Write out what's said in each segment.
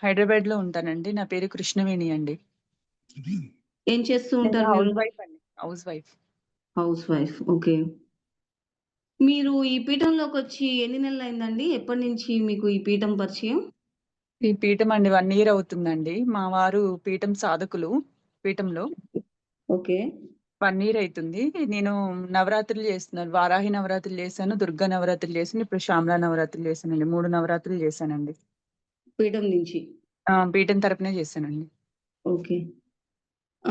హైదరాబాద్‌లో ఉంటానండి. నా పేరు కృష్ణవేణి అండి. ఏం చేస్తూ నేను ఉంటారు మీరు? హౌస్ వైఫ్ అండి. House wife. House wife. Okay. మీరు ఈ పీఠంలోకొచ్చి ఎన్ని నెలలయిందండి? ఎప్పటినుంచి మీకు ఈ పీఠం పరిచయం? ఈ పీఠం అండి 1 ఇయర్ అవుతుందండి. మా వారు పీఠం సాధకులు పీఠంలో. ఓకే. 1 ఇయర్ అయితుంది. నేను నవరాత్రులు చేస్తున్నాను. వారాహి నవరాత్రులు చేశాను, దుర్గా నవరాత్రులు చేశాను, ఇప్పుడు శ్యామల నవరాత్రులు చేశానండి. 3 నవరాత్రులు చేశానండి. పీఠం నుంచి. పీఠం తరపునే చేశానండి. ఓకే.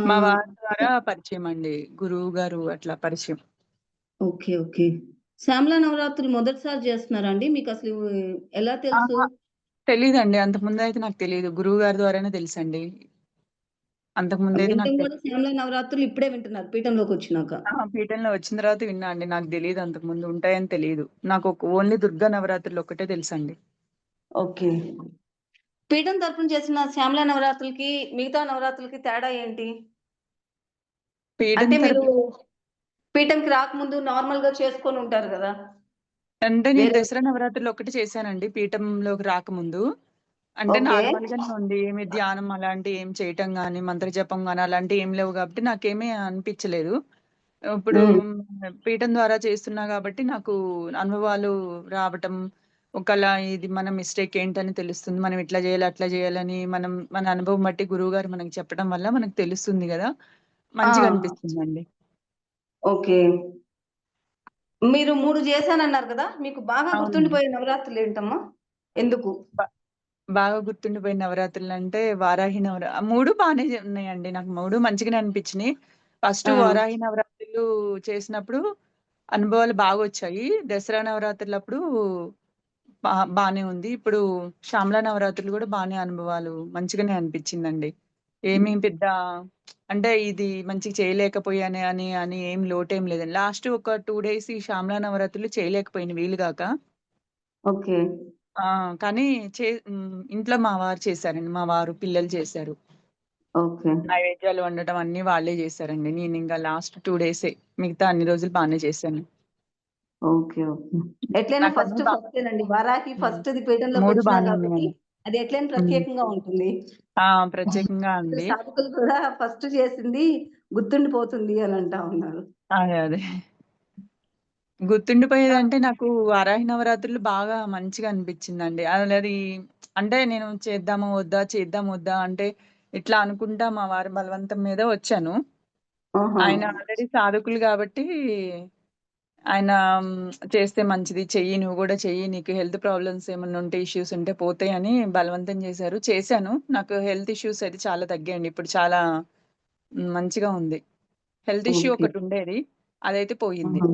మా ఆహ్, వారి ద్వారా పరిచయం అండి. గురువు గారు అట్లా పరిచయం. ఓకే. ఓకే. శ్యామల నవరాత్రులు మొదటిసారి చేస్తున్నారా అండి? మీకసలు ఎలా తెలుసు? అహా! తెలీదండి. అంతకుముందయితే నాకు తెలీదు. గురువు గారి ద్వారానే తెలుసండి. అంతకుముందయితే నాకు వినటం కూడా తెలీదు. శ్యామల నవరాత్రులు ఇప్పుడే వింటున్నారు పీఠంలోకొచ్చినాక. పీఠంలో వచ్చిన తర్వాత విన్నా అండి. నాకు తెలీదు అంతకుముందు ఉంటాయని తెలీదు. నాకు ఓన్లీ దుర్గా నవరాత్రులు ఒక్కటే తెలుసండి. ఓకే. పీఠం తరపున చేసిన శ్యామల నవరాత్రులకి, మిగతా నవరాత్రులకి తేడా ఏంటి? పీఠం అంటే మీరు తరపున పీఠంకి రాకముందు నార్మల్‌గా చేసుకొనుంటారు గదా! అంటే నేను వేరే దసరా నవరాత్రులు ఒక్కటే చేశానండి పీఠంలోకి రాకముందు. అంటే ఓకే. నార్మల్‌గానే ఉంది. ఏమి ధ్యానం అలాంటివి ఏం చేయటం గాని, మంత్ర జపం గాని అలాంటివి ఏం లేవు కాబట్టి నాకేమీ అనిపిచ్చలేదు. ఇప్పుడు హ్మ్. పీఠం ద్వారా చేస్తున్నా గాబట్టి నాకు అనుభవాలు రావటం, ఒకలా ఇది మన మిస్టేక్ ఏంటని తెలుస్తుంది. మనం ఇట్లా జేయాలి, అట్లా జేయాలని మన అనుభవం బట్టి గురువుగారు మనకి చెప్పడం వల్ల మనకు తెలుస్తుంది గదా! ఆ! మంచిగా అనిపిస్తుందండి. ఓకే. మీరు 3 చేశానన్నారు గదా! మీకు బాగా అవునండి. గుర్తుండిపోయే నవరాత్రులేంటమ్మా? ఎందుకు? బ బాగా గుర్తుండిపోయిన నవరాత్రులంటే వారాహి 3 బానే ఉన్నాయండి. నాకు 3 మంచిగానే అనిపించినియి. ఫస్ట్ ఆ! వారాహి నవరాత్రులు చేసినప్పుడు అనుభవాలు బాగొచ్చాయి. దసరా నవరాత్రులప్పుడు బానే ఉంది. ఇప్పుడు శ్యామల నవరాత్రులు గూడా బానే అనుభవాలు మంచిగానే అనిపించిందండి. ఏమి పెద్ద అంటే ఇది మంచిగా చేయలేకపోయానే అని ఏం లోటేం లేదండి. లాస్ట్ ఒక 2 డేస్ ఈ శ్యామల నవరాత్రులు చేయలేకపోయాను వీలుగాక. ఓకే. ఆ! కానీ ఇంట్లో మా వారు చేశారండి. మా వారు, పిల్లలు చేశారు. ఓకే. నైవేద్యాలు వండటం అన్నీ వాళ్ళే చేశారండి. నేనింక లాస్ట్ 2 డేసే. మిగతా అన్ని రోజులు బానే చేశాను. ఓకే. ఓకే. ఎట్లైనా నాకన్నీ ఫస్టేనండి. వారాహి హ్మ్. ఫస్ట్‌ది 3 పీఠంలోకొచ్చినారు బానే గాబట్టి, ఉన్నాయండి. అది ఎట్లైనా హ్మ్. ప్రత్యేకంగా ఉంటుంది. ప్రత్యేకంగా అందరు ఉంది. సాధకులు కూడా ఫస్ట్ చేసింది గుర్తుండిపోతుంది అని అంటా ఉన్నారు. అదే. ఆ! గుర్తుండిపోయేదంటే నాకు వారాహి నవరాత్రులు బాగా మంచిగా అనిపిచ్చిందండి. అది అంటే నేను చేద్దామా వద్దా? చేద్దామా వద్దా? అంటే ఇట్లా అనుకుంటా మా వారి బలవంతం మీద వచ్చాను. ఆహా! ఆయన ఆల్రెడీ సాధకులు గాబట్టి ఆయన చేస్తే మంచిది. చెయ్యి నువ్వు గూడా చెయ్యి. నీకు హెల్త్ ప్రాబ్లమ్స్ ఏమన్నా ఉంటే, ఇష్యూస్ ఉంటే పోతాయని బలవంతం చేశారు. చేశాను. నాకు హెల్త్ ఇష్యూస్ అయితే చాలా తగ్గాయండి. ఇప్పుడు చాలా మంచిగా ఉంది. Health issue okay. ఒకటుండేది. అదైతే పోయింది. ఆహా!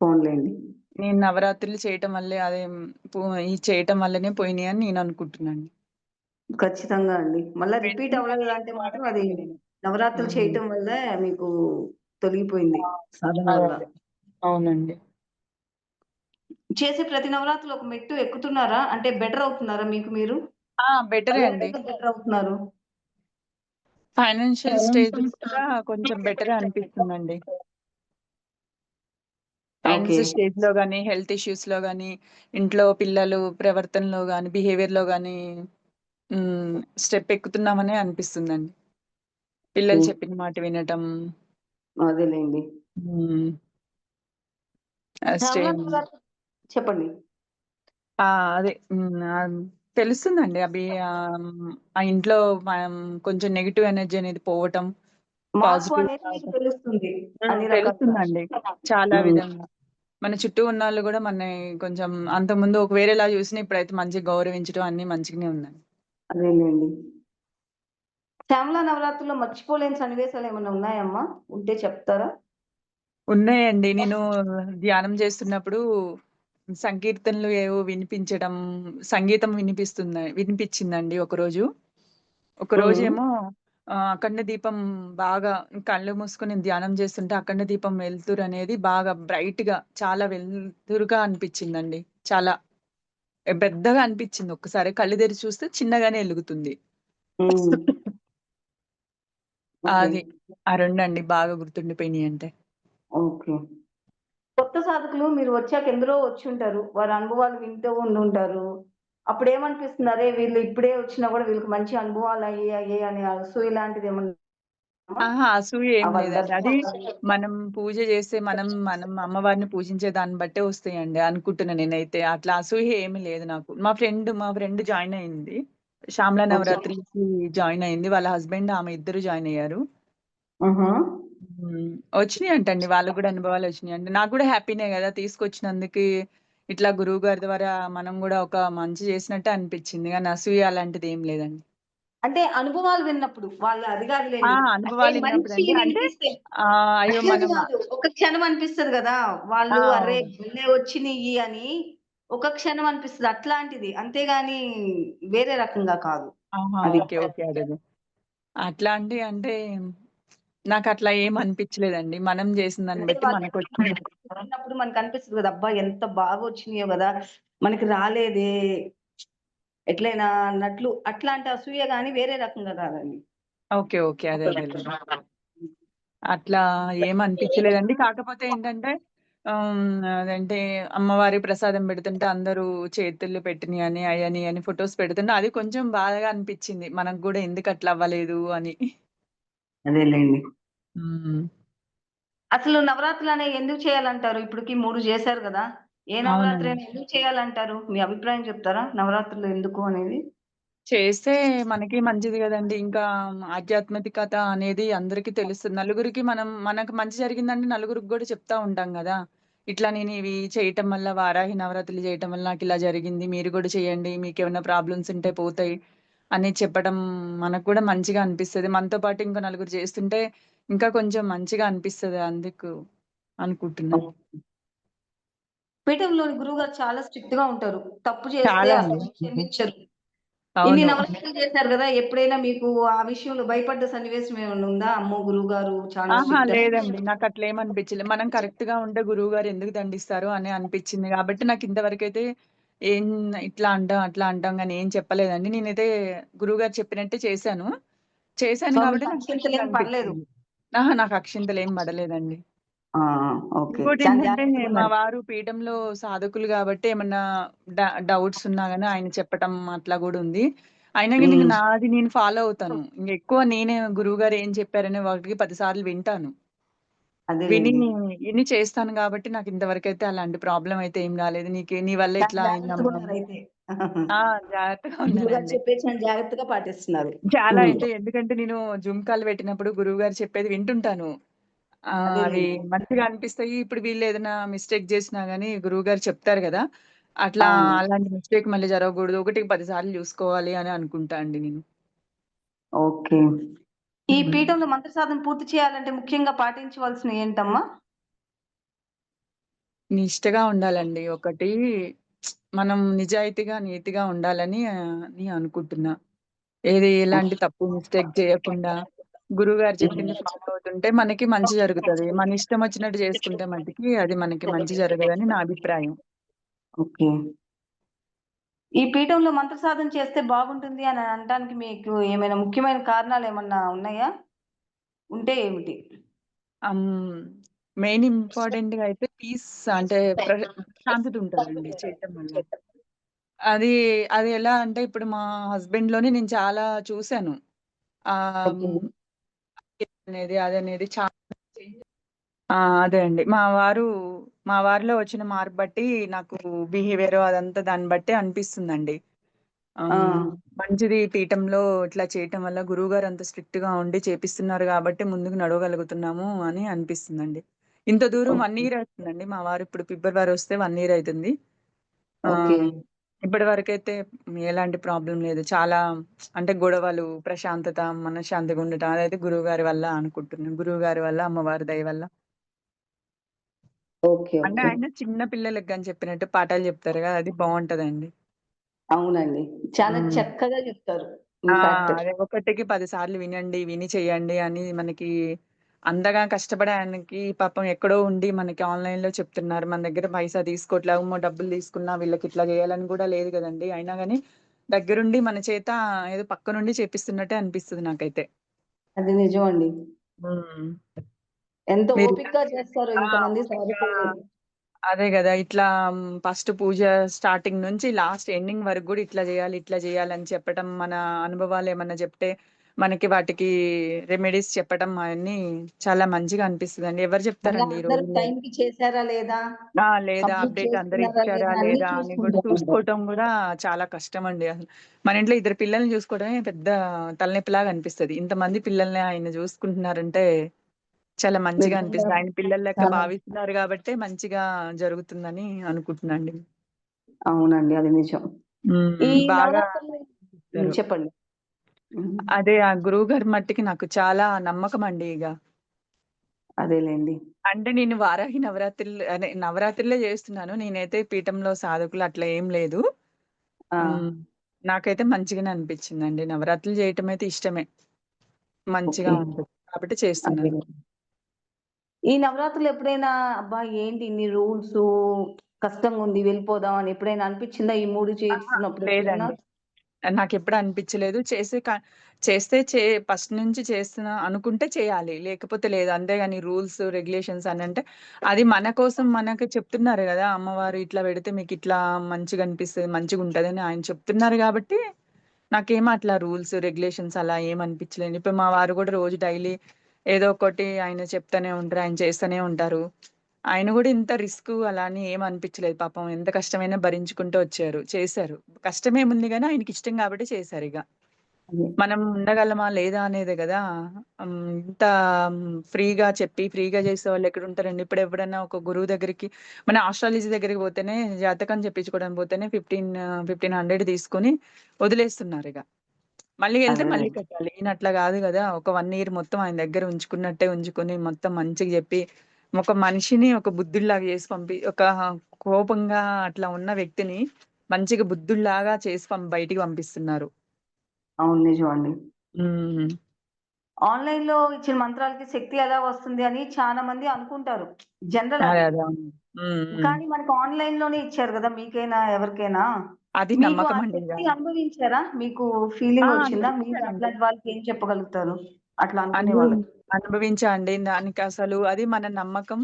పోనీలెండి. నేను నవరాత్రులు చేయటం వల్లే అదే పో ఇది చేయటం వల్లనే పోయినాయని నేను అనుకుంటున్నాను. ఖచ్చితంగా అండి. మళ్ళా రిపీట్ మెడిసిన్ గాని ఏమి అవ్వలేదంటే మాత్రం అది వాడలేదండి నేను. నవరాత్రులు హ్మ్. చేయటం వల్లే మీకు తొలగిపోయింది ఆ! సాధన వల్ల. అదే. అవునండి. చేసే ప్రతి నవరాత్రులు ఒక మెట్టు ఎక్కుతున్నారా? అంటే బెటర్ అవుతున్నారా మీకు మీరు? బెటరే ఏ అండి. రకంగా బెటర్ అవుతున్నారు? ఫైనాన్షియల్ స్టేజ్‌లో కూడా కొంచెం బెటరే అనిపిస్తుందండి. ఓకే. ఫైనాన్షియల్ స్టేజ్‌లో గాని, హెల్త్ ఇష్యూస్‌లో గాని, ఇంట్లో పిల్లలు ప్రవర్తనలో గాని, బిహేవియర్‌లో గాని స్టెప్ ఎక్కుతున్నామనే అనిపిస్తుందండి. ఓకే. పిల్లలు చెప్పిన మాట వినటం. అదేలెండి. హ్మ్. శ్యామల స్టేమ్ నవరాత్రి చెప్పండి. ఆ! అదే. తెలుస్తుందండి. ఆ ఇంట్లో కొంచెం నెగెటివ్ ఎనర్జీ అనేది పోవటం, మార్పు పాజిటివ్ అనేది మీకు రావటం. తెలుస్తుంది. అన్ని రకాలుగా. తెలుస్తుందండి. చాలా హ్మ్. విధంగా. మన చుట్టూ ఉన్నోళ్ళు గూడా మనని కొంచెం అంతకుముందు ఒక వేరేలా జూసినా ఇప్పుడైతే మంచిగా గౌరవించడం అన్నీ మంచిగానే ఉందండి. అదేలెండి. శ్యామల నవరాత్రుల్లో మర్చిపోలేని సన్నివేశాలేమన్నా ఉన్నాయమ్మా? ఉంటే చెప్తారా? ఉన్నాయండి. నేను ధ్యానం చేస్తున్నప్పుడు సంకీర్తనలు ఏవో వినిపించడం, సంగీతం వినిపించిందండి ఒకరోజు. హ్మ్. ఒకరోజేమో అఖండ దీపం బాగా కళ్ళు మూసుకొని ధ్యానం చేస్తుంటే అఖండ దీపం వెలుతురనేది బాగా బ్రైట్‌గా చాలా వెలుతురుగా అనిపించిందండి. చాలా. పెద్దగా అనిపిచ్చింది. ఒక్కసారి కళ్ళు తెరిచి చూస్తే చిన్నగానే ఎలుగుతుంది. హ్మ్. ఓకే. అది. ఆ 2 అండి బాగా గుర్తుండిపోయినియంటే. ఓకే. కొత్త సాధకులు మీరు వచ్చాక ఎందరో వచ్చుంటారు. వారి అనుభవాలు వింటూ ఉండుంటారు. అప్పుడేమనిపిస్తుంది? అరే! వీళ్ళు ఇప్పుడే వచ్చినా గూడా వీళ్ళకి మంచి అనుభవాలయ్యాయి అనే అసూయ లాంటిదేమన్నా? అహా! అసూయ ఏం వాళ్ళ లేదండి. అది దర్శనం మనం పూజ చేస్తే మనం అమ్మవారిని పూజించే దాన్ని బట్టే వస్తాయండి అనుకుంటున్నా నేనైతే. అట్లా అసూయ ఏమి లేదు నాకు. మా ఫ్రెండ్ జాయిన్ అయింది. శ్యామల ఓకే. నవరాత్రికి జాయిన్ అయింది. వాళ్ళ హస్బెండ్, ఆమె ఇద్దరు జాయిన్ అయ్యారు. హుహు. హ్మ్. వచ్చినియంటండి. వాళ్ళకి గూడా అనుభవాలొచ్చినియంట. నాకు గూడా హ్యాపీనే గదా! తీసుకొచ్చినందుకు ఇట్లా గురువుగారి ద్వారా మనం గూడా ఒక మంచి చేసినట్టే అనిపిచ్చింది. గానీ అసూయ అలాంటిదేం లేదండి. అంటే అనుభవాలు విన్నప్పుడు. వాళ్ళు అది ఆ! గాదులెండి. అంటే మంచి అనుభవాలిన్నప్పుడండి. అంటే వినిపిస్తే అయ్యో! అట్లని మనం గాదు. ఒక క్షణం అనిపిస్తది గదా! ఆ! వాళ్ళు అర్రే! అవును. భలే వచ్చినియి అని ఒక క్షణం అనిపిస్తది. అట్లాంటిది. అంతేగాని వేరే రకంగా కాదు. ఆహా! అది. ఓకే. ఓకే. అదేదే. అట్లాంటి అంటే నాకట్లా ఏం అనిపిచ్చలేదండి. మనం జేసిన దాన్ని అంటే బట్టి వాళ్ళు మనకొచ్చినియి. విన్నప్పుడు మనకనిపిస్తది గదా! అబ్బా! ఎంత బాగా వచ్చినియో గదా! మనకి రాలేదే ఎట్లైనా అన్నట్లు అట్లాంటి అసూయ గాని వేరే రకంగా కాదండి. ఓకే. ఓకే. అదే అదేలెండి. అట్లా ఏమనిపిచ్చలేదండి. కాకపోతే ఏంటంటే అదంటే అమ్మవారి ప్రసాదం పెడుతుంటే అందరూ చేతుల్లో పెట్టినియని, అయని, అని ఫోటోస్ పెడుతుంటే అది కొంచెం బాధగా అనిపిచ్చింది. మనకు గూడా ఎందుకట్లా అవ్వలేదు అని. అదేలెండి. హ్మ్. అసలు నవరాత్రులనేవి ఎందుకు చేయాలంటారు? ఇప్పటికి 3 జేశారు గదా! ఏ నవరాత్రి అవునండి. అయినా ఎందుకు చేయాలంటారు? మీ అభిప్రాయం చెప్తారా? నవరాత్రులు ఎందుకు అనేది? చేస్తే మనకి మంచిది గదండీ! ఇంకా ఆధ్యాత్మికత అనేది అందరికి తెలుస్తుంది. నలుగురికి మనకు మంచి జరిగిందంటే నలుగురికి గూడా చెప్తా ఉంటాం గదా! ఇట్లా నేను ఇవి చేయటం వల్ల వారాహి నవరాత్రులు చేయటం వల్ల నాకిలా జరిగింది. మీరు గూడా చేయండి. మీకేమన్నా ప్రాబ్లమ్స్ ఉంటే పోతాయి అని చెప్పడం మనకు కూడా మంచిగా అనిపిస్తది. మనతో పాటు ఇంకా నలుగురు చేస్తుంటే ఇంకా కొంచెం మంచిగా అనిపిస్తది. అందుకు అనుకుంటున్నా. ఓహ్! పీఠంలోని గురువుగారు చాలా స్ట్రిక్ట్‌గా ఉంటారు. తప్పు చేస్తే చాలా అండి. అసలు క్షమించరు. ఇన్ని అవును. నవరాత్రులు చేశారు గదా! ఎప్పుడైనా మీకు ఆ విషయంలో భయపడ్డ సన్నివేశం ఏమన్నా ఉందా? అమ్మో! గురువుగారు చాలా ఆహా! స్ట్రిక్ట్ అని. లేదండి. నాకట్లేమనిపిచ్చలే. మనం కరెక్ట్‌గా ఉంటే గురువుగారు ఎందుకు దండిస్తారు అని అనిపిచ్చింది గాబట్టి నాకింతవరకైతే ఏం ఇట్లా అంటాం, అట్లా అంటాం గాని ఏం చెప్పలేదండి. నేనైతే గురువుగారు చెప్పినట్టే చేశాను. చేశాను సో, గాబట్టి మీకు నాకు మంచిగా అక్షింతలేం పడలేదు. అనిపిచ్చింది. అహా! నాకు అక్షింతలేం పడలేదండి. ఆ! ఓకే. చాలా ఇంకోటేంటంటే మా జాగ్రత్తగున్నారు. వారు పీఠంలో సాధకులు గాబట్టి ఏమన్నా డ డౌట్స్ ఉన్నా గాని ఆయన చెప్పటం అట్లా గూడా ఉంది. అయినా గాని హ్మ్. నాది నేను ఫాలో అవుతాను. ఇంగెక్కువ నేనే గురువుగారు ఏం చెప్పారని ఒకటికి 10 సార్లు వింటాను. విని, అదేలెండి. విని చేస్తాను గాబట్టి నాకింతవరకైతే అలాంటి ప్రాబ్లమ్ అయితే ఏం రాలేదు. నీ వల్ల చాలా ఇట్లా అయిందమ్మా అని. జాగ్రత్తగున్నారయితే. ఆ! జాగ్రత్తగా గురువుగారు ఉన్నానండి. చెప్పేది చాలా జాగ్రత్తగా పాటిస్తున్నారు. చాలా హ్మ్. అయితే ఎందుకంటే నేను జుంకాలు పెట్టినప్పుడు గురువుగారు చెప్పేది వింటుంటాను. అవి అదేలెండి. మంచిగా అనిపిస్తాయి. ఇప్పుడు వీళ్ళేదైనా మిస్టేక్ జేసినా గాని గురువుగారు చెప్తారు గదా! అట్లా అవును. అలాంటి మిస్టేక్ మళ్ళీ జరగకూడదు. ఒకటికి 10 సార్లు జూసుకోవాలి అని అనుకుంటా అండి నేను. ఓకే. ఈ హ్మ్. పీఠంలో మంత్ర సాధన పూర్తి చేయాలంటే ముఖ్యంగా పాటించవలసినయి ఏంటమ్మా? నిష్టగా ఉండాలండి. ఒకటి మనం నిజాయితీగా, నీతిగా ఉండాలని అని అనుకుంటున్నా. ఎలాంటి తప్పు మిస్టేక్ చేయకుండా గురువుగారు చెప్పింది ఫాలో అవుతుంటే మనకి మంచి జరుగుతది. మన ఇష్టం వచ్చినట్టు చేసుకుంటే మటికి అది మనకి మంచి జరగదని నా అభిప్రాయం. ఓకే. ఈ పీఠంలో మంత్ర సాధన చేస్తే బాగుంటుంది అని అనటానికి మీకు ఏమైనా ముఖ్యమైన కారణాలేమన్నా ఉన్నాయా? ఉంటే ఏమిటి? హ్మ్. మెయిన్ ఇంపార్టెంట్‌గా అయితే పీస్ అంటే ప్రశాంతత ఉంటదండి చేయటం వల్ల. అది అది ఎలా అంటే ఇప్పుడు మా హస్బెండ్‌లోనే నేను చాలా చూసాను. ఆహ్, ఓకే. హ్మ్. అదనేది చాలా ఆ! అదే అండి. మా వారిలో వచ్చిన మార్పు బట్టి నాకు బిహేవియర్ అదంతా దాన్ని బట్టే అనిపిస్తుందండి. ఆ! మంచిది పీఠంలో ఇట్లా చేయటం వల్ల గురువుగారు అంత స్ట్రిక్ట్‌గా ఉండి చేపిస్తున్నారు గాబట్టి ముందుకు నడవగలుగుతున్నాము అని అనిపిస్తుందండి. ఇంత దూరం 1 ఓకే. ఇయర్ అవుతుందండి. మా వారు ఇప్పుడు ఫిబ్రవరి వస్తే 1 ఇయర్ అయితుంది. ఓకే. ఆహ్, ఇప్పటి వరకైతే ఎలాంటి ప్రాబ్లమ్ లేదు. చాలా అంటే గొడవలు, ప్రశాంతత, మనశ్శాంతిగా ఉండటం అదైతే గురువుగారి వల్ల అనుకుంటున్నాను. గురువుగారి వల్ల, అమ్మవారి దయ వల్ల. ఓకే. అంటే ఓకే. ఆయన చిన్న పిల్లలకి గాని చెప్పినట్టు పాఠాలు చెప్తారు గదా! అది బావుంటదండి. అవునండి. చాలా హ్మ్. చక్కగా చెప్తారు. ఆ! ఇన్‌ఫాక్ట్. అదే ఒకటికి 10 సార్లు వినండి, విని చేయండి అని మనకి అంతగా కష్టపడే ఆయనకి పాపం ఎక్కడో ఉండి మనకి ఆన్‌లైన్‌లో చెప్తున్నారు. మన దగ్గర పైసా తీసుకోవట్లే, అమ్మో! డబ్బులు తీసుకున్నా వీళ్ళకి ఇట్లా చేయాలని కూడా లేదు కదండీ! అయినా గాని దగ్గరుండి మన చేత ఏదో పక్కనుండి చేపిస్తున్నట్టే అనిపిస్తది నాకైతే. అది నిజం అండి. హ్మ్. ఎంత మీరు ఓపికగా చేస్తారో ఆ! ఇంతమంది ఓపికగా సాధకులు. అదే గదా! ఇట్లా ఫస్ట్ పూజ స్టార్టింగ్ నుంచి లాస్ట్ ఎండింగ్ వరకు గూడా ఇట్లా జేయాలి, ఇట్లా జేయాలని చెప్పటం, మన అనుభవాలేమన్నా జెప్తే, మనకి వాటికి రెమెడీస్ చెప్పటం అయన్నీ చాలా మంచిగా అనిపిస్తదండి. ఎవరు మళ్ళా జెప్తారండి ఈ అందరూ రోజుల్లో? టైంకి చేశారా లేదా? లేదా కంప్లీట్ అప్డేట్ చేస్తున్నారా అందరిచ్చారా లేదా అన్నీ లేదా అని గూడా చూసుకుంటూ ఉంటారు. చూసుకోవటం గూడా చాలా కష్టమండి అసలు. మన ఇంట్లో ఇద్దరు పిల్లల్ని జూసుకోవడమే పెద్ద తలనొప్పిలాగా అనిపిస్తది. ఇంతమంది పిల్లల్ని ఆయన జూసుకుంటున్నారంటే చాలా మంచిగా నిజంగా అనిపిస్తది. ఆయన పిల్లల లెక్క చాలా భావిస్తున్నారు గాబట్టే మంచిగా జరుగుతుందని అనుకుంటున్నాండి. అవునండి. అది నిజం. ఈ బాగా నవరాత్రులు చేస్తారు. చెప్పండి. హ్మ్. అదే ఆ గురువుగారి మట్టికి నాకు చాలా నమ్మకమండి ఇగ. అదేలెండి. అంటే నేను వారాహి నవరాత్రులు అదే నవరాత్రులే జేస్తున్నాను. నేనైతే పీఠంలో సాధకులు అట్లా ఏం లేదు. ఆ! హ్మ్. నాకైతే మంచిగానే అనిపిచ్చిందండి. నవరాత్రులు జేయటం అయితే ఇష్టమే. మంచిగా ఓకే. ఉంటది. కాబట్టి చేస్తున్నాను. అదేలే. ఈ నవరాత్రులు ఎప్పుడైనా అబ్బా! ఏంటి ఇన్ని రూల్సు కష్టంగుంది వెళ్ళిపోదాం అని ఎప్పుడైనా అనిపిచ్చిందా? ఈ 3 అహా! చేస్తున్నప్పుడు ఎప్పుడైనా? లేదండి. నాకెప్పుడు అనిపిచ్చలేదు. చేస్తే ఫస్ట్ నుంచి చేస్తున్నా అనుకుంటే చేయాలి. లేకపోతే లేదు. అంతేగాని రూల్స్, రెగ్యులేషన్స్ అనంటే అది మన కోసం మనకు చెప్తున్నారు గదా! అమ్మవారు ఇట్లా పెడితే మీకిట్లా మంచిగనిపిస్తది, మంచిగుంటదని ఆయన చెప్తున్నారు గాబట్టి, నాకేం అట్లా రూల్స్, రెగ్యులేషన్స్ అలా ఏం అనిపిచ్చలేదు. ఇప్పుడు మా వారు గూడా రోజు డైలీ ఏదో ఒకటి ఆయన చెప్తూనే ఉంటారు. ఆయన చేస్తూనే ఉంటారు. ఆయన గూడా ఇంత రిస్క్ అలా అని ఏం అనిపిచ్చలేదు పాపం. ఎంత కష్టమైనా భరించుకుంటూ వచ్చారు. చేశారు. కష్టమేముంది గానీ ఆయనకిష్టం గాబట్టి చేశారిగ. అదే. మనం ఉండగలమా? లేదా? అనేదే గదా! ఇంత ఫ్రీగా చెప్పి, ఫ్రీగా చేసేవాళ్ళు ఎక్కడుంటారండి? ఇప్పుడు ఎప్పుడన్నా ఒక గురువు దగ్గరికి మన ఆస్ట్రాలజీ దగ్గరికి పోతేనే జాతకం చెప్పించుకోవడానికి పోతేనే 1500 తీసుకొని వదిలేస్తున్నారిగ. మళ్ళీ ఎళ్తే మళ్ళీ అదేలెండి. కట్టాలి. ఈయన అట్లా గాదు గదా! ఒక 1 ఇయర్ మొత్తం ఆయన దగ్గర ఉంచుకున్నట్టే ఉంచుకొని, మొత్తం మంచిగా జెప్పి, ఒక మనిషిని ఒక బుద్ధుడిలాగా జేసి ఒక కోపంగా అట్లా ఉన్న వ్యక్తిని మంచిగా బుద్ధుడిలాగా చేసి బయటికి పంపిస్తున్నారు. అవును. నిజం అండి. హ్మ్. ఆన్‌లైన్‌లో ఇచ్చిన మంత్రాలకి శక్తి ఎలా వస్తుంది అని చాలా మంది అనుకుంటారు. జనరల్ అదే. అది. అదే. అవును. హ్మ్. హ్మ్. కానీ మనకు ఆన్‌లైన్‌లోనే ఇచ్చారు గదా! మీకైనా ఎవరికైనా. అది మీకు ఆ నమ్మకమండి ఇగ. శక్తి అనుభవించారా? మీకు ఆ! ఫీలింగ్ వచ్చిందా? మీరు అనుభవించానండి. అట్లాంటి వాళ్ళకి ఏం చెప్పగలుగుతారు? అట్లా అనుకునే అనుభవి వాళ్ళకి? అనుభవించా అండి. దానికసలు అది మన నమ్మకం.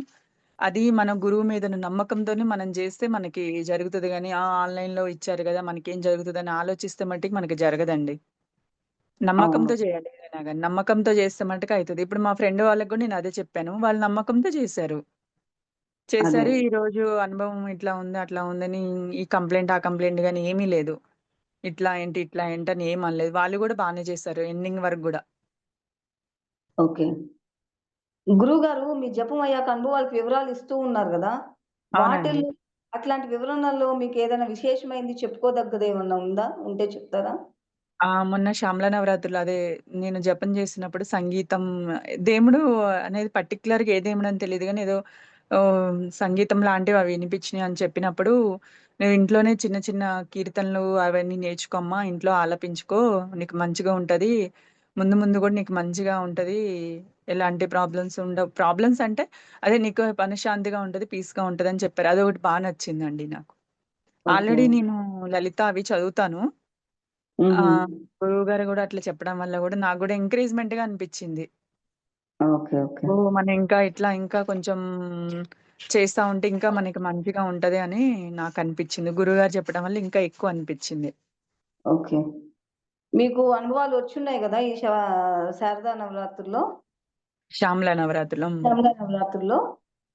అది మన గురువు మీదున్న నమ్మకంతోనే మనం జేస్తే మనకి జరుగుతది గానీ, ఆన్‌లైన్‌లో ఇచ్చారు గదా! మనకేం జరుగుతదని ఆలోచిస్తే మట్టికి మనకి జరగదండి. అవును. నమ్మకంతో చేయాలి ఏదైనా గాని. నమ్మకంతో చేస్తే మట్టుకు అయితది. ఇప్పుడు మా ఫ్రెండ్ వాళ్ళకి గూడా నేను అదే చెప్పాను. వాళ్ళు నమ్మకంతో చేశారు. అదే. చేశారు. ఈరోజు అనుభవం ఇట్లా ఉంది, అట్లా ఉందని ఈ కంప్లెయింట్, ఆ కంప్లెయింట్ గాని ఏమీ లేదు. ఇట్లా ఏంటి అని ఏమి అనలేదు. వాళ్ళు గూడా బానే చేశారు ఎండింగ్ వరకు గూడా. ఓకే. గురువుగారు మీ జపం అయ్యాక అనుభవాలకు వివరాలు ఇస్తూ ఉన్నారు గదా! అవునండి. వాటిల్లో అట్లాంటి వివరణల్లో మీకేదైనా విశేషమైంది చెప్పుకోదగ్గదేమన్నా ఉందా? ఉంటే చెప్తారా? మొన్న శ్యామల నవరాత్రులు అదే నేను జపం చేసినప్పుడు సంగీతం దేవుడు అనేది పర్టిక్యులర్‌గా ఏ దేవుడని తెలీదు గానీ ఏదో సంగీతం లాంటివి అవి వినిపించినాయి అని చెప్పినప్పుడు, "నువ్వు ఇంట్లోనే చిన్న చిన్న కీర్తనలు అవన్నీ నేర్చుకోమ్మా. ఇంట్లో ఆలపించుకో. నీకు మంచిగా ఉంటది. ముందు ముందు గూడా నీకు మంచిగా ఉంటది. ఎలాంటి ప్రాబ్లమ్స్ ఉండవు." ప్రాబ్లమ్స్ అంటే అదే నీకు మనశ్శాంతిగా ఉంటది. పీస్‌గా ఉంటదని చెప్పారు. అదొకటి నచ్చిందండి నాకు. ఓకే. ఆల్రెడీ నేను లలిత అవి చదువుతాను. ఆ! హుహు. గురువుగారు గూడా అట్లా చెప్పడం వల్ల గూడా నాకు గూడా ఎంకరేజ్‌మెంట్‌గా అనిపిచ్చింది. ఓకే. ఓకే. ఓహ్! మనం ఇంకా ఇట్లా ఇంకా కొంచెం చేస్తా ఉంటే ఇంకా మనకి మంచిగా ఉంటది అని నాకనిపిచ్చింది. గురువుగారు చెప్పడం వల్ల ఇంకా ఎక్కువ అనిపిచ్చింది. ఓకే. మీకు అనుభవాలు వచ్చున్నాయి గదా! ఈ శారదా నవరాత్రుల్లో, శ్యామల నవరాత్రులు. హ్మ్. శ్యామల నవరాత్రుల్లో.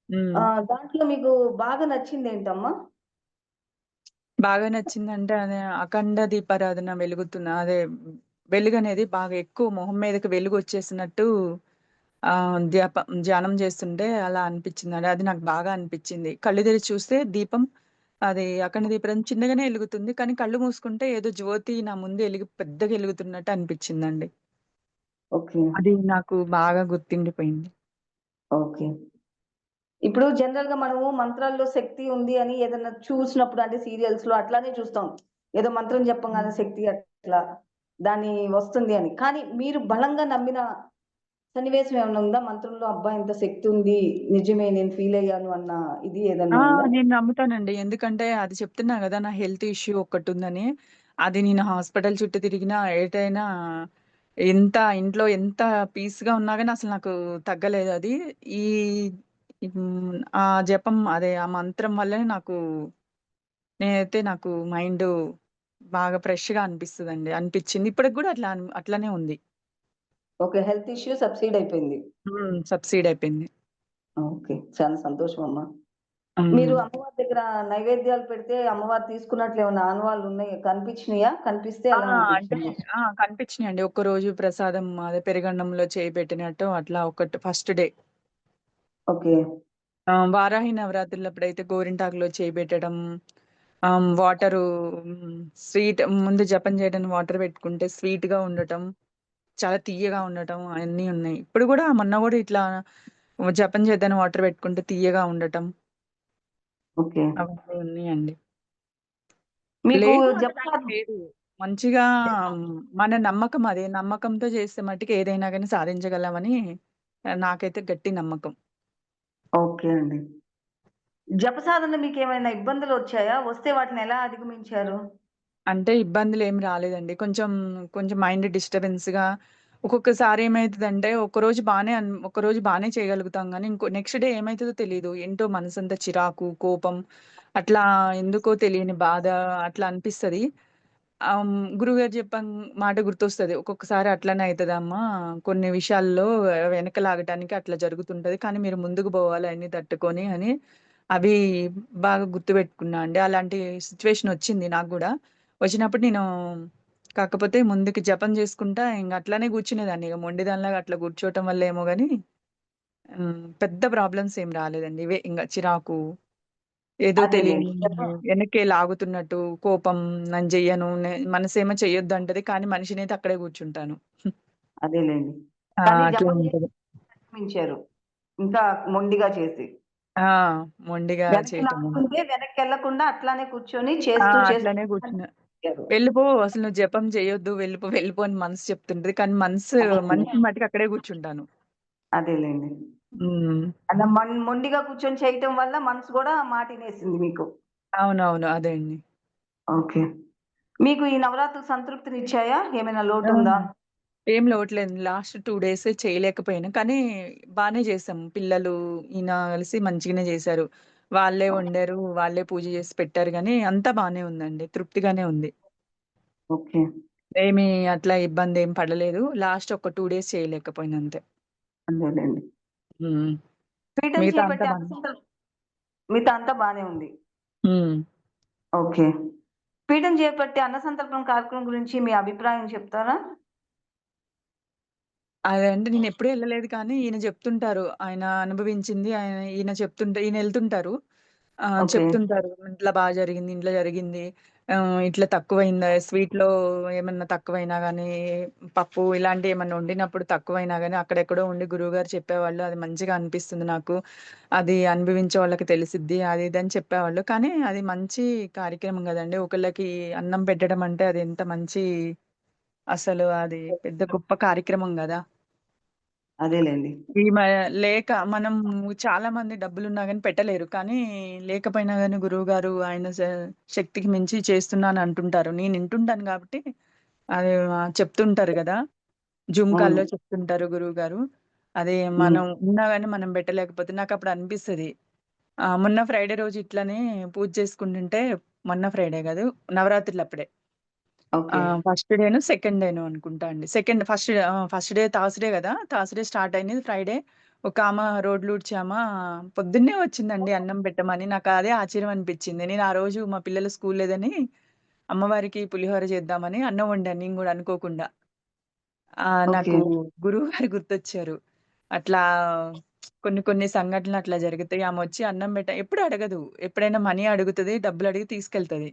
హ్మ్. దాంట్లో మీకు బాగా నచ్చిందేంటమ్మా? బాగా నచ్చిందంటే అదే అఖండ దీపారాధన అదే వెలుగనేది బాగా ఎక్కువ మొహం మీదకి వెలుగొచ్చేసినట్టు ధ్యానం చేస్తుంటే అలా అనిపిచ్చిందండి. అది నాకు బాగా అనిపిచ్చింది. కళ్ళు తెరిచి చూస్తే దీపం అది అఖండ దీపం చిన్నగానే ఎలుగుతుంది. కానీ కళ్ళు మూసుకుంటే ఏదో జ్యోతి నా ముందు పెద్దగా ఎలుగుతున్నట్టు అనిపిచ్చిందండి. ఓకే. అది నాకు బాగా గుర్తుండిపోయింది. ఓకే. ఇప్పుడు జనరల్‌గా మనము మంత్రాల్లో శక్తి ఉంది అని ఏదన్నా చూసినప్పుడు అంటే సీరియల్స్‌లో అట్లానే చూస్తాం. ఏదో మంత్రం చెప్పంగానే హ్మ్. శక్తి అట్లా దాన్ని వస్తుంది అని. కానీ మీరు బలంగా నమ్మిన సన్నివేశం ఏమన్నా ఉందా? మంత్రంలో అబ్బా! ఇంత శక్తి ఉంది. నిజమే నేను ఫీల్ అయ్యాను అన్న ఇది ఆ! ఏదన్నా ఉందా? నేను నమ్ముతానండి. ఎందుకంటే అది చెప్తున్నా గదా! నా హెల్త్ ఇష్యూ ఒక్కటుందని. అది నేను హాస్పిటల్ చుట్టూ తిరిగినా, ఏటైనా ఇంట్లో ఎంత పీస్‌గా ఉన్నా గాని అసలు నాకు తగ్గలేదది. ఈ ఆ జపం అదే ఆ మంత్రం వల్లనే నాకు మైండు బాగా ఫ్రెష్‌గా అనిపిస్తదండి. అనిపిచ్చింది. ఇప్పటికి గూడా అట్లనే ఉంది. ఓకే. హెల్త్ ఇష్యూ సబ్సీడ్ అయిపోయింది. సబ్సీడ్ అయిపోయింది. ఓకే. చాలా సంతోషం అమ్మా. మీరు హ్మ్. అమ్మవారి దగ్గర నైవేద్యాలు పెడితే అమ్మవారు తీసుకున్నట్లు ఏమన్నా ఆనవాళ్ళు ఉన్నాయా? కనిపించినియా? కనిపిస్తే ఆ! ఎలా అంటే అనిపించింది? కనిపించినియండి. ఒక్కరోజు ప్రసాదం అదే పెరుగన్నంలో చేయి పెట్టినట్టు అట్లా ఒకటి ఫస్ట్ డే. ఓకే. వారాహి నవరాత్రులప్పుడైతే గోరింటాకులో చేయి పెట్టడం, వాటరు స్వీట్ ముందు జపం చేయడానికి వాటర్ పెట్టుకుంటే స్వీట్‌గా ఉండటం, చాలా తియ్యగా ఉండటం అయన్నీ ఉన్నాయి. ఇప్పుడు గూడా మొన్న గూడా ఇట్లా జపం చేద్దాని వాటర్ పెట్టుకుంటే తియ్యగా ఉండటం ఓకే. అవన్నీ ఉన్నాయండి. మీకు లేదు అనడానికి జపమాల లేదు. మంచిగా మన నమ్మకం అదే. నమ్మకంతో చేస్తే మట్టికి ఏదైనా గాని సాధించగలమని నాకైతే గట్టి నమ్మకం. ఓకే అండి. జపసాధనలో మీకేమైనా ఇబ్బందులొచ్చాయా? వస్తే వాటిని ఎలా అధిగమించారు? అంటే ఇబ్బందులేమి రాలేదండి. కొంచెం మైండ్ డిస్టర్బెన్స్‌గా ఒక్కొక్కసారి ఏమైతదంటే ఒకరోజు బానే చేయగలుగుతాం గానీ, నెక్స్ట్ డే ఏమైతదో తెలీదు. ఏంటో మనసంతా చిరాకు, కోపం అట్లా ఎందుకో తెలియని బాధ అట్లా అనిపిస్తది. గురువుగారు మాట గుర్తొస్తది. ఒక్కొక్కసారి అట్లనే అయితదమ్మా. కొన్ని విషయాల్లో వెనక లాగటానికి అట్లా జరుగుతుంటది. కానీ మీరు ముందుకు బోవాలి అయన్నీ తట్టుకొని అని అవి బాగా గుర్తుపెట్టుకున్నా అండి. అలాంటి సిట్యుయేషన్ వచ్చింది నాకు గూడా. వచ్చినప్పుడు నేను కాకపోతే ముందుకి జపం చేసుకుంటా అట్లనే కూర్చునేదాన్ని. ఇగ మొండిదానిలాగా అట్లా కూర్చోవటం వల్లేమో గాని పెద్ద ప్రాబ్లమ్స్ ఏం రాలేదండి. ఇవే చిరాకు, ఏదో అదేలెండి. తెలియని వెనక్కే లాగుతున్నట్టు కోపం నేను చెయ్యను. మనసేమో చెయ్యొద్దంటది. కానీ మనిషినైతే అక్కడే కూర్చుంటాను. అదేలెండి. ఆ! కానీ అట్లా జపం చేసి ఉంటది. అధిగమించారు. ఇంకా మొండిగా చేసి. ఆ! మొండిగా వెనక్కి చేయటము. లాగుతుంటే వెనక్కెళ్ళకుండా అట్లానే కూర్చొని ఆ! చేస్తూ అట్లనే కూర్చున్నా. అధిగమించారు. వెళ్ళిపో అసలు నువ్వు జపం చేయొద్దు. వెళ్ళిపో అని మనసు చెప్తుంటది. కానీ అదేలెండి. మనసు మటికి అక్కడే కూర్చుంటాను. అదేలెండి. హ్మ్. అలా మొండిగా కూర్చొని చేయటం వల్ల మనసు గూడా మాటినేసింది మీకు. అవునవును. అదే అండి. ఓకే. మీకు ఈ నవరాత్రులు సంతృప్తినిచ్చాయా? ఏమైనా ఆ! లోటుందా? ఏం లోట్లేదు. లాస్ట్ 2 డేస్ చేయలేకపోయాను. కానీ బానే చేసాం. పిల్లలు, ఈయన కలిసి మంచిగానే చేశారు. వాళ్ళే వండారు. వాళ్ళే పూజ చేసి పెట్టారు గానీ అంతా బానే ఉందండి. తృప్తిగానే ఉంది. ఓకే. ఏమి అట్లా ఇబ్బందేం పడలేదు. లాస్ట్ ఒక 2 డేస్ చేయలేకపోయినా అంతే. అదేలెండి. హ్మ్. పీఠం మిగతా అంతా చేపట్టి బానే మిగతా అంతా బానే ఉంది. హ్మ్. ఓకే. పీఠం చేపట్టి అన్న సంతర్పణ కార్యక్రమం గురించి మీ అభిప్రాయం చెప్తారా? అదే అంటే నేనెప్పుడు ఎళ్ళలేదు కానీ ఈయన చెప్తుంటారు. ఈయన ఎళ్తుంటారు. ఓకే. చెప్తుంటారు. ఇట్లా జరిగింది. ఇట్లా తక్కువయిందా స్వీట్‌లో ఏమన్నా తక్కువైనా గానీ, పప్పు ఇలాంటియేమన్నా వండినప్పుడు తక్కువైనా గానీ, అక్కడెక్కడో ఉండి గురువుగారు చెప్పేవాళ్ళు. అది మంచిగా అనిపిస్తుంది నాకు. అది అనుభవించే వాళ్ళకి తెలిసిద్ది. అది ఇది అని చెప్పేవాళ్ళు. కానీ అది మంచి కార్యక్రమం గదండీ! ఒకళ్ళకి అన్నం పెట్టడం అంటే అది ఎంత మంచి అసలు అది పెద్ద గొప్ప కార్యక్రమం గదా! అదేలెండి. ఈ మ లేక మనం చాలా మంది డబ్బులున్నా గాని పెట్టలేరు. కానీ లేకపోయినా గాని గురువుగారు ఆయన శక్తికి మించి చేస్తున్నాను అంటుంటారు. నేను వింటుంటాను కాబట్టి అది చెప్తుంటారు గదా! జూమ్ అవును. కాల్‌లో చెప్తుంటారు గురువుగారు. అదే హ్మ్. మనం ఉన్నా గాని మనం పెట్టలేకపోతే నాకప్పుడు అనిపిస్తది. మొన్న ఫ్రైడే రోజు ఇట్లనే పూజ చేసుకుంటుంటే మొన్న ఫ్రైడే గాదు నవరాత్రులప్పుడే. ఓకే. ఫస్ట్ డేనో, సెకండ్ డేనో అనుకుంటా అండి. ఫస్ట్ డే థర్స్‌డే గదా! థర్స్‌డే స్టార్ట్ అయింది. ఫ్రైడే రోడ్లూడ్చామ పొద్దున్నే వచ్చిందండి అన్నం పెట్టమని. నాకదే ఆశ్చర్యం అనిపిచ్చింది. నేను ఆ రోజు మా పిల్లలు స్కూల్ లేదని అమ్మవారికి పులిహోర చేద్దామని అన్నం వండాను నేను గూడా అనుకోకుండా. ఓకే. నాకు గురువుగారు గుర్తొచ్చారు. అట్లా కొన్ని కొన్ని సంఘటనలు అట్లా జరుగుతాయి. ఆమొచ్చి అన్నం ఎప్పుడు అడగదు. ఎప్పుడైనా మనీ అడుగుతది, డబ్బులడిగి తీసుకెళ్తది.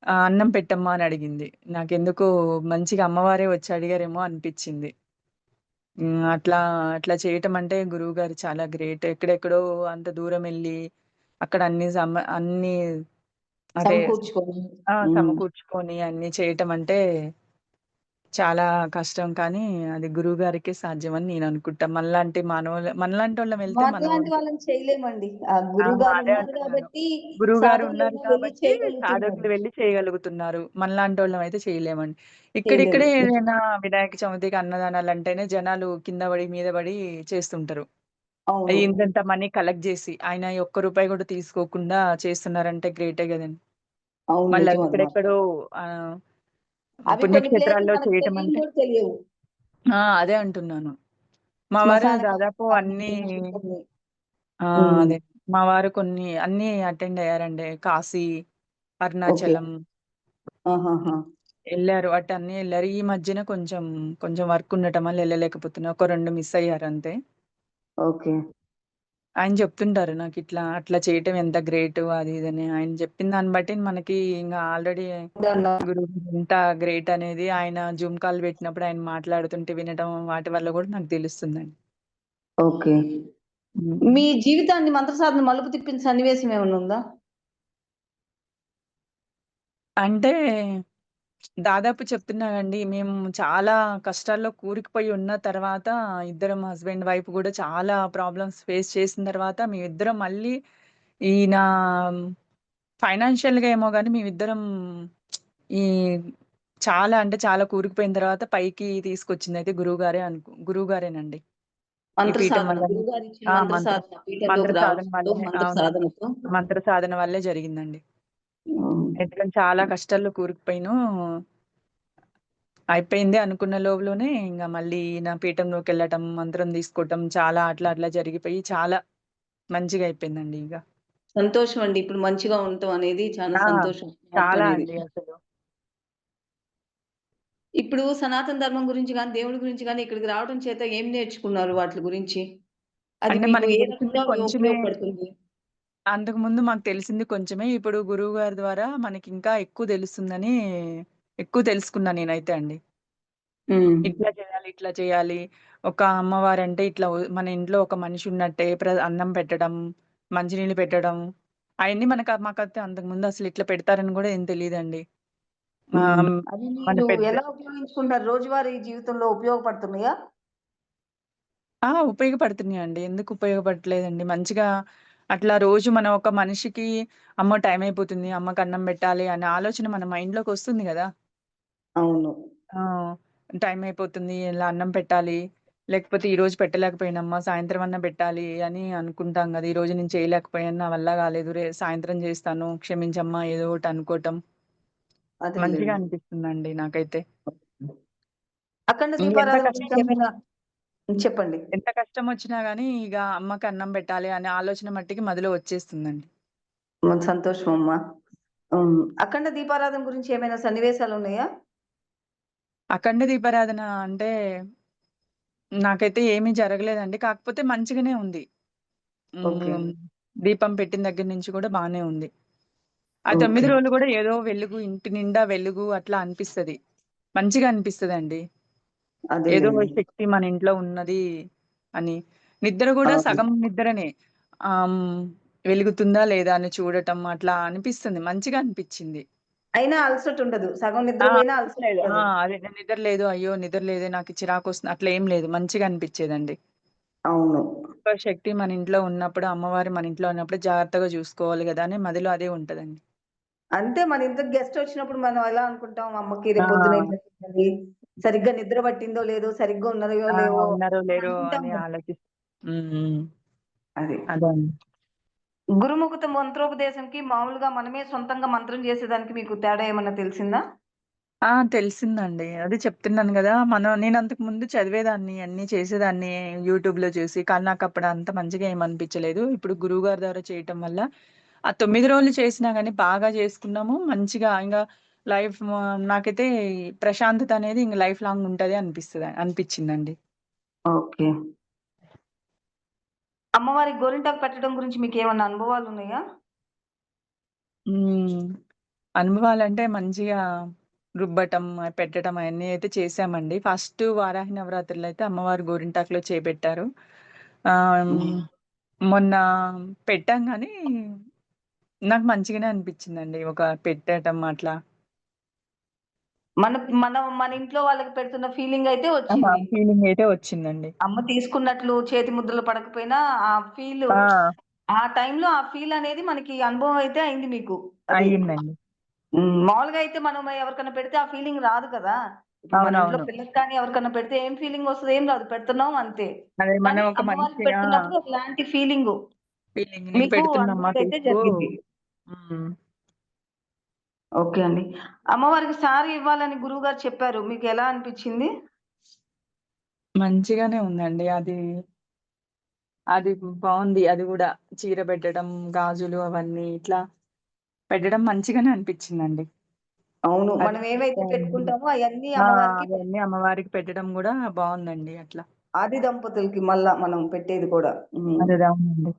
అన్నం పెట్టమ్మా అని అడిగింది. నాకెందుకో మంచిగా అమ్మవారే వచ్చి అడిగారేమో అనిపిచ్చింది. అట్లా అట్లా చేయటం అంటే గురువుగారు చాలా గ్రేట్. ఎక్కడెక్కడో అంత దూరమెళ్లి అక్కడ అన్నీ అదే సమకూర్చుకొని. హ్మ్. సమకూర్చుకొని అన్నీ చేయటం అంటే చాలా కష్టం కానీ అది గురువుగారికే సాధ్యమని నేననుకుంటా. మనలాంటోళ్ళం వెళ్తే మనం మాకులాంటి వాళ్ళని చేయలేమండి. ఆ ఆ! గురువుగారు అదే ఉన్నారు అంటున్నాను. గాబట్టి గురువుగారు ఉన్నారు సాధకులైనా వెళ్లి కాబట్టి చేయగలుగుతున్నారు. సాధకులు వెళ్లి చేయగలుగుతున్నారు. మనలాంటోళ్ళం అయితే చేయలేమండి. చేయలేము. ఇక్కడిక్కడే ఏదైనా వినాయక చవితికి అన్నదానాలంటేనే జనాలు కింద పడి, మీద పడి చేస్తుంటారు. అవును. ఇంతింత మనీ కలెక్ట్ జేసి. ఆయన ఒక్క రూపాయి కూడా తీసుకోకుండా చేస్తున్నారంటే గ్రేటే గదండీ! అవును. నిజం మళ్ళది అది మాత్రం. ఎక్కడెక్కడో ఆహ్, అవి కొన్ని ప్లేసులు పుణ్యక్షేత్రాల్లో మనకు చేయటం తెలియని అంటే గూడా తెలియవు. అదే అంటున్నాను. మా వారు శ్మశాన దాదాపు కార్యక్రమాలని, అన్నీ వినాశుద్ధులని. ఆ! హ్మ్. అదే. మా వారు అన్నీ అటెండ్ అయ్యారండి. కాశీ, ఓకే. అరుణాచలం ఆహాహా! ఎళ్లారు. అటన్నీ ఎళ్లారు. ఈ మధ్యన కొంచెం వర్క్ ఉండటం వల్ల ఎళ్ళలేకపోతున్నా. ఒక 2 మిస్ అయ్యారంతే. ఓకే. ఆయన చెప్తుంటారు నాకిట్లా, అట్లా చేయటం ఎంత గ్రేటు అది ఇదని. ఆయన చెప్పిన దాన్ని బట్టి మనకి ఇంగ ఆల్రెడీ దానిలో గురువు ఎంత గ్రేట్ అనేది ఆయన జూమ్ కాల్ పెట్టినప్పుడు ఆయన మాట్లాడుతుంటే వినడం వాటి వల్ల గూడా నాకు తెలుస్తుందండి. ఓకే. హ్మ్. మీ జీవితాన్ని మంత్రసాధన మలుపు తిప్పిన సన్నివేశం ఏమన్నా ఉందా? అంటే దాదాపు చెప్తున్నా గండి. మేము చాలా కష్టాల్లో కూరుకుపోయి ఉన్న తర్వాత ఇద్దరం హస్బెండ్, వైఫ్ గూడా చాలా ప్రాబ్లమ్స్ ఫేస్ చేసిన తర్వాత మేమిద్దరం మళ్ళీ ఈయన ఫైనాన్షియల్‌గా ఏమో గాని మేమిద్దరం ఈ చాలా అంటే చాలా కూరుకుపోయిన తర్వాత పైకి తీసుకొచ్చిందయితే గురువుగారేనండి. ఈ మంత్ర పీఠం సాధన. వల్లనే. గురువుగారిచ్చిన ఆ! మంత్ర సాధన మంత్ర పీఠంలోకి సాధన రావడంతో వల్లనే. మంత్ర అవునండి. సాధనతో మంత్ర సాధన వల్లే జరిగిందండి. హ్మ్. ఎందుకంటే చాలా కష్టాల్లో కూరుకుపోయిను. అయిపోయింది అనుకున్న లోపులోనే ఇంగ మళ్ళీ నా పీఠంలోకెళ్ళటం, మంత్రం తీసుకోవటం చాలా అట్లా జరిగిపోయి చాలా మంచిగా అయిపోయిందండి ఇగ. సంతోషం అండి. ఇప్పుడు మంచిగా ఉండటం అనేది చాలా ఆ! సంతోషం. మార్పు చాలా అనేది. అండి అసలు. ఇప్పుడు సనాతన ధర్మం గురించి గాని, దేవుడి గురించి గాని ఇక్కడికి రావడం చేత ఏం నేర్చుకున్నారు వాట్లి గురించి? అది అంటే మీకు మనకి ఏ తెలిసింది రకంగా కొంచెమే. ఉపయోగపడుతుంది? అంతకుముందు మాకు తెలిసింది కొంచెమే. ఇప్పుడు గురువుగారి ద్వారా మనకింకా ఎక్కువ తెలుసుకున్నా నేనైతే అండి. హ్మ్. ఇట్లా చేయాలి. ఒక అమ్మవారంటే మన ఇంట్లో ఒక మనిషి ఉన్నట్టే అన్నం పెట్టడం, మంచినీళ్ళు పెట్టడం, అయన్నీ మాకైతే అంతకుముందు అసలు ఇట్లా పెడతారని గూడా ఏం తెలీదండి. హ్మ్. ఆహ్, అది మన మీరు పెద్ద ఎలా ఉపయోగించుకుంటారు? రోజువారీ జీవితంలో ఉపయోగపడుతున్నాయా? ఉపయోగపడుతున్నాయండి. ఎందుకు ఉపయోగపడట్లేదండి. మంచిగా అట్లా రోజు మనం ఒక మనిషికి అమ్మో! టైం అయిపోతుంది. అమ్మకి అన్నం పెట్టాలి అనే ఆలోచన మన మైండ్‌లోకొస్తుంది గదా! అవును. ఆ! టైం అయిపోతుంది. ఇలా అన్నం పెట్టాలి. లేకపోతే ఈరోజు పెట్టలేకపోయానమ్మా, సాయంత్రం అన్నా పెట్టాలి అని అనుకుంటాం గదా! ఈరోజు నేను చేయలేకపోయాను. నా వల్ల కాలేదు. సాయంత్రం చేస్తాను. క్షమించమ్మా ఏదో ఒకటి అనుకోవటం. మంచిగా అదేలెండి. అనిపిస్తుందండి నాకైతే. అఖండ ఎంత దీపారాధన గురించి కష్టం ఏమైనా చెప్పండి. ఎంత కష్టమొచ్చినా గానీ ఇగ అమ్మకి అన్నం పెట్టాలి అనే ఆలోచన మట్టికి మదిలో వచ్చేస్తుందండి. హ్మ్. సంతోషం అమ్మా. హ్మ్. అఖండ దీపారాధన గురించి ఏమైనా సన్నివేశాలున్నాయా? అఖండ దీపారాధన అంటే నాకైతే ఏమీ జరగలేదండి. కాకపోతే మంచిగానే ఉంది. ఓకే. హ్మ్. దీపం పెట్టిన దగ్గర నుంచి కూడా బానే ఉంది. ఆ 9 ఓకే. రోజులు గూడా ఏదో వెలుగు, ఇంటి నిండా వెలుగు అట్లా అనిపిస్తది. మంచిగా అనిపిస్తదండి. ఏదో అదేలెండి. శక్తి మన ఇంట్లో ఉన్నది అని. నిద్ర గూడా అవును. సగం నిద్రనే. వెలుగుతుందా లేదా అని చూడటం అట్లా అనిపిస్తుంది. మంచిగా అనిపిచ్చింది. అయినా అలసటుండదు. సగం ఆ! నిద్రపోయినా లేదు. అలసటుండదు. అదే నిద్ర లేదు. అయ్యో! నిద్ర లేదే నాకు చిరాకొస్తుంది అట్లా ఏం లేదు. మంచిగా అనిపిచ్చేదండి. అవును. శక్తి మన ఇంట్లో ఉన్నప్పుడు, అమ్మవారు మన ఇంట్లో ఉన్నప్పుడు జాగ్రత్తగా జూసుకోవాలి గదా! అని మదిలో అదే ఉంటదండి. అంతే మన ఇంటికి గెస్టొచ్చినప్పుడు మనం ఎలా అనుకుంటాం, అమ్మకి ఆ! రేపు పొద్దున ఇట్లా చేయాలి, సరిగ్గా నిద్ర పట్టిందో లేదో, సరిగ్గా ఉన్నదో ఆ! లేవో ఉన్నారో అని లేరో అనుకుంటాం అని కదా! హ్మ్. హ్మ్. అది. అదే అండి. గురుముఖత మంత్రోపదేశంకి మామూలుగా మనమే సొంతంగా మంత్రం చేసేదానికి మీకు తేడా ఏమన్నా తెలిసిందా? తెలిసిందండి. అదే చెప్తున్నాను గదా! నేనంతకు ముందు చదివేదాన్ని, అన్నీ చేసేదాన్ని యూట్యూబ్‌లో చూసి. కానీ నాకప్పుడు అంత మంచిగా ఏమనిపించలేదు. ఇప్పుడు గురువుగారి ద్వారా చేయటం వల్ల ఆ 9 రోజులు చేసినా గాని బాగా చేసుకున్నాము. మంచిగా లైఫ్ మ నాకైతే ఈ ప్రశాంతత అనేది ఇంక లైఫ్ లాంగ్ ఉంటది అనిపించిందండి. ఓకే. అమ్మవారికి గోరింటాకు పెట్టడం గురించి మీకేమన్నా అనుభవాలున్నాయా? హ్మ్. అనుభవాలంటే మంచిగా రుబ్బటం, పెట్టటం అయన్నీ అయితే చేశామండి. ఫస్ట్ వారాహి నవరాత్రులో అయితే అమ్మవారు గోరింటాకులో చేపెట్టారు. ఆహ్, మొన్న పెట్టాం గానీ, నాకు మంచిగానే అనిపిచ్చిందండి. పెట్టటం అట్లా. మన మన ఇంట్లో వాళ్ళకి పెడుతున్న ఫీలింగ్ అయితే వచ్చింది. ఫీలింగ్ అయితే వచ్చిందండి. అమ్మ తీసుకున్నట్లు చేతి ముద్రలు పడకపోయినా ఆ ఫీల్ ఆ! ఆ టైంలో ఆ ఫీల్ అనేది మనకి అనుభవం అయితే అయింది మీకు. అది. అయ్యిందండి. మామూలుగా అయితే మనం ఎవరికన్నా పెడితే ఆ ఫీలింగ్ రాదు కదా! ఇప్పుడు మన ఇంట్లో అవునవును. పిల్లకి కానీ ఎవరికన్నా పెడితే ఏం ఫీలింగ్ వస్తది? ఏం రాదు. పెడుతున్నాం అంతే. అదే మనం కానీ ఒక అమ్మవారికి మంచి పెడుతున్నప్పుడు ఒకలాంటి ఫీలింగు ఫీలింగ్ నేను మీకు పెడుతున్నమ్మా అనుభూతి అయితే తీసుకో. జరిగింది. హ్మ్. ఓకే అండి. అమ్మవారికి సారీ ఇవ్వాలని గురువుగారు చెప్పారు. మీకెలా అనిపిచ్చింది? మంచిగానే ఉందండి. అది బావుంది. అది గూడా చీర పెట్టడం, గాజులు అవన్నీ ఇట్లా పెట్టడం మంచిగానే అనిపిచ్చిందండి. అవును. అది మనం ఏవైతే బావుంది. పెట్టుకుంటామో అయన్నీ ఆ! అమ్మవారికి అవన్నీ అమ్మవారికి పెట్టడం గూడా బావుందండి అట్లా. ఆది దంపతులకి మళ్ళా మనం పెట్టేది కూడా. అదే అవునండి.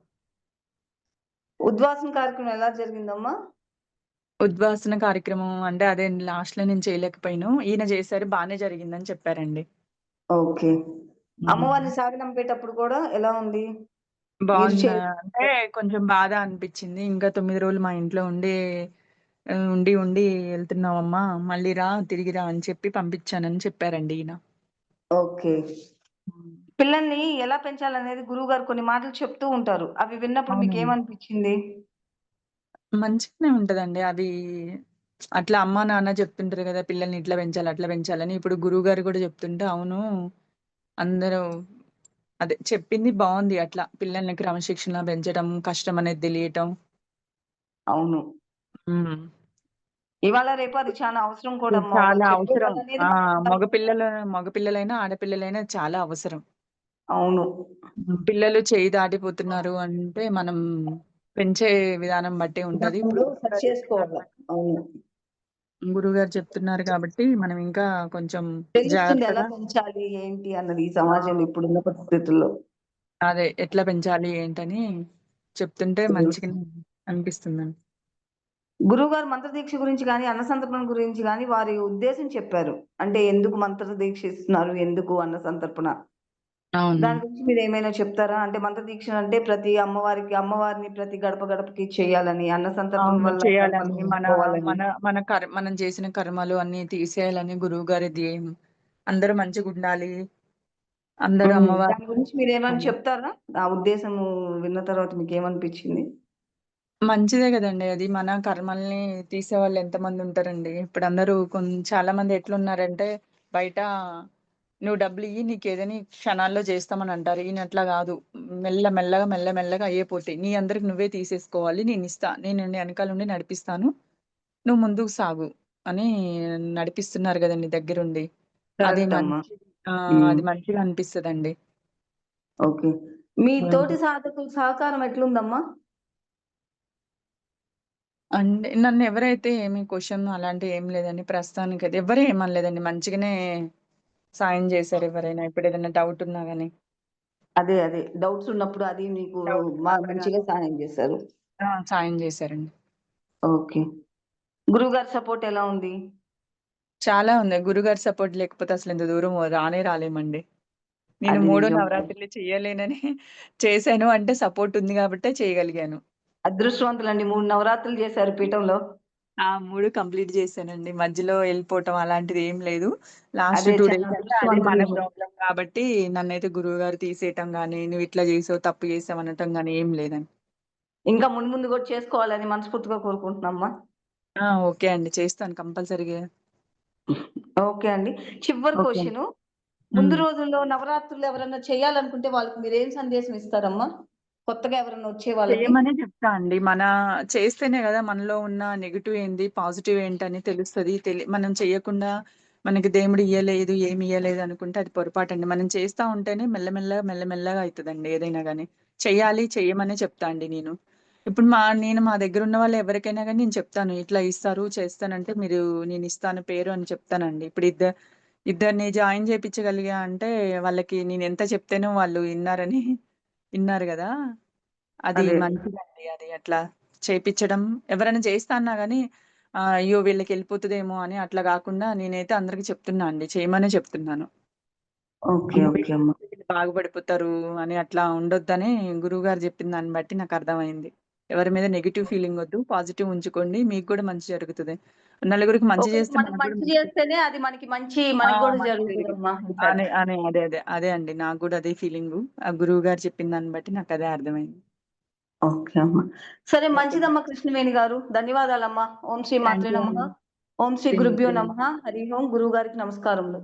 ఉద్వాసన కార్యక్రమం ఎలా జరిగిందమ్మా? ఉద్వాసన కార్యక్రమం అంటే అదే లాస్ట్‌లో నేను చేయలేకపోయాను. ఈయన చేశారు. బానే జరిగిందని చెప్పారండి. ఓకే. హ్మ్. అమ్మవారిని సాగనంపేటప్పుడు కూడా ఎలా ఉంది? మీరు బావుందా అంటే చేసిన కొంచెం బాధ అనిపిచ్చింది. ఇంకా 9 రోజులు మా ఇంట్లో ఉండి "ఎళ్తున్నావమ్మా మళ్ళీ రా, తిరిగి రా" అని చెప్పి పంపించానని చెప్పారండి ఈయన. ఓకే. హ్మ్. పిల్లల్ని ఎలా పెంచాలనేది గురువుగారు కొన్ని మాటలు చెప్తూ ఉంటారు. అవి విన్నప్పుడు అవునండి. మీకేమనిపిచ్చింది? మంచిగానే ఉంటదండి. అట్లా అమ్మా, నాన్న చెప్తుంటారు గదా! పిల్లల్ని ఇట్లా పెంచాలి, అట్లా పెంచాలని. ఇప్పుడు గురువుగారు గూడా చెప్తుంటే అవును. అందరూ అదే చెప్పింది బావుంది అట్లా. పిల్లల్ని క్రమశిక్షణగా పెంచడం, కష్టం అనేది తెలియటం. అవును. హ్మ్. ఇవాళ రేపు అది చాలా అవసరం కూడా ఇది అమ్మా. చాలా అవసరం. చెప్పేవాళ్ళనేది ఆ! మనం ఉండాలి కదా! మగపిల్లలైనా, ఆడపిల్లలైనా చాలా అవసరం. అవును. పిల్లలు చెయ్యి దాటిపోతున్నారు అంటే, మనం పెంచే విధానం బట్టే ఉంటది. ఇప్పుడు అప్పుడు సరి గురువుగారు చెప్తున్నారు చేసుకోవాల. అవును. గురువుగారు చెప్తున్నారు కాబట్టి, మనం ఇంకా కొంచెం తెలుస్తుంది ఎలా జాగ్రత్తగా పెంచాలి, ఏంటి అన్నది ఈ ఆ! సమాజంలో ఇప్పుడున్న పరిస్థితుల్లో. అదే ఎట్లా పెంచాలి ఏంటని చెప్తుంటే హ్మ్. మంచిగానే అనిపిస్తుందండి. గురువుగారు మంత్రదీక్ష గురించి గాని, అన్న సంతర్పణ గురించి గాని వారి ఉద్దేశం చెప్పారు. అంటే ఎందుకు మంత్రదీక్ష ఇస్తున్నారు? ఎందుకు అన్న సంతర్పణ? అవును. దాని గురించి మీరేమైనా చెప్తారా? అంటే మంత్రదీక్ష అంటే ప్రతి అమ్మవారిని ప్రతి గడప గడపకి చేయాలని, అన్న సంతర్పణ అవును. వల్ల చేయాలని కర్మలు మన పోవాలని. మన మన మనం చేసిన కర్మలు అన్నీ తీసేయాలని గురువుగారి ధ్యేయం. అందరూ మంచిగుండాలి. అందరూ దాని అమ్మవారిని గురించి మీరేమైనా పూజించాలి. చెప్తారా? ఆ ఉద్దేశము విన్న తర్వాత మీకేమనిపించింది? మంచిదే గదండీ! అది మన కర్మల్ని తీసేవాళ్ళు ఎంతమందుంటారండి. ఇప్పుడందరూ చాలా మంది ఎట్లున్నారంటే, బయట "నువ్వు డబ్బులియ్యి నీకేదని క్షణాల్లో జేస్తామనంటారు." ఈయన అట్లా గాదు. మెల్లగా అయ్యే పోతాయి. నీ అందరికి నువ్వే తీసేసుకోవాలి. నేనిస్తా. నేను నీ ఎనకాలుండి నడిపిస్తాను. నువ్వు ముందుకు సాగు అని నడిపిస్తున్నారు గదండీ దగ్గరుండి. అది కరెక్ట్ అమ్మా. మంచి హ్మ్. అది మంచిగా అనిపిస్తదండి. ఓకే. మీ హ్మ్. తోటి సాధకుల సహకారం ఎట్లుందమ్మా? అంటే నన్నెవరైతే ఏమి క్వెషన్ అలాంటివి ఏం లేదండి ప్రస్తుతానికైతే. ఎవ్వరు ఏమనలేదండి. మంచిగానే సాయం జేశారు ఎవరైనా. ఇప్పుడేదైనా డౌట్ ఉన్నా గాని. అదే. డౌట్స్ ఉన్నప్పుడు అది మీకు డౌట్స్ ఉన్నప్పుడు మంచిగా గాని సహాయం చేశారు. సాయం జేశారండి. ఓకే. గురువుగారి సపోర్ట్ ఎలా ఉంది? చాలా ఉంది. గురుగారి సపోర్ట్ లేకపోతే అసలింత దూరం రాలేమండి. నేను అది మూడో నిజం. నవరాత్రులు చేయలేనని చేశాను అంటే సపోర్ట్ ఉంది గాబట్టే చేయగలిగాను. అదృష్టవంతులండి. 3 నవరాత్రులు చేశారు పీఠంలో. ఆ! 3 కంప్లీట్ జేశానండి. మధ్యలో ఎళ్ళిపోవటం అలాంటిది ఏం లేదు. లాస్ట్ అదే 2 చాలా డేస్ అంటే అది అదృష్టవంతులు మన మీరు. ప్రాబ్లమ్ కాబట్టి నన్నైతే గురువుగారు తీసేయటం గాని, "నువ్విట్లా జేసావు, తప్పు జేసావు" అనటం గాని ఏం లేదండి. ఇంకా మున్ముందు కూడా చేసుకోవాలని మనస్ఫూర్తిగా కోరుకుంటున్నామ్మా. ఓకే అండి. చేస్తాను కంపల్సరీగా. ఓకే అండి. చివరి ఓకే అండి. క్వెషను. ముందు హ్మ్. రోజుల్లో నవరాత్రులు ఎవరన్నా చేయాలనుకుంటే వాళ్ళకి మీరేం సందేశం ఇస్తారమ్మా? కొత్తగా ఎవరన్నా వచ్చే వాళ్ళకి? చెయ్యమనే చెప్తా అండి. చేస్తేనే గదా! మనలో ఉన్న నెగెటివ్ ఏంది, పాజిటివ్ ఏంటని తెలుస్తది. మనం చెయ్యకుండా మనకి దేవుడు ఇయ్యలేదు, ఏమి ఇయ్యలేదు అనుకుంటే అది పొరపాటండి. మనం చేస్తా ఉంటేనే మెల్లమెల్లగా అయితదండి ఏదైనా గాని. చెయ్యమనే చెప్తా అండి నేను. ఇప్పుడు నేను మా దగ్గరున్న వాళ్ళు ఎవరికైనా గాని నేను చెప్తాను. ఇట్లా ఇస్తారు, చేస్తానంటే నేనిస్తాను పేరు అని చెప్తానండి. ఇప్పుడు ఇద్దరిని జాయిన్ చేపిచ్చగలిగా అంటే వాళ్ళకి నేనెంత చెప్తేనో వాళ్ళు ఇన్నారు గదా! అది అదే. మంచిదండి. అది అట్లా చేపిచ్చడం ఎవరైనా చేస్తా అన్నా గాని అయ్యో! వీళ్ళకెళ్ళిపోతదేమో అని అట్లా గాకుండా నేనైతే అందరికి చెప్తున్నా అండి. చేయమనే చెప్తున్నాను. ఓకే. అమ్మో! ఓకే అమ్మా. వీళ్ళు బాగుపడిపోతారు అని అట్లా ఉండొద్దని గురువుగారు జెప్పిన దాన్ని బట్టి నాకర్థమైంది. ఎవరి మీద నెగెటివ్ ఫీలింగ్ వద్దు. పాజిటివ్ ఉంచుకోండి. మీకు కూడా మంచి జరుగుతది. నలుగురికి మంచి ఒకరికి చేస్తే మనకి మనకు కూడా మంచి మంచి చేస్తేనే అది మనకి ఆ! మనకి గూడా మంచి జరిగిద్ది. జరుగుతదమ్మా. అంటారు. అదే అండి. నాకు గూడా అదే ఫీలింగు. ఆ గురువుగారు చెప్పిన దాన్ని బట్టి నాకదే అర్థమైంది. ఓకే అమ్మా. సరే ఓకే. మంచిదమ్మా కృష్ణవేణి గారు. ధన్యవాదాలమ్మా. ఓం శ్రీ థాంక్ మాత్రే యూ నమః. అండి. ఓం శ్రీ సేమ్ గురుభ్యో సేమ్. నమః. హరి ఓం. గురువుగారికి నమస్కారములు.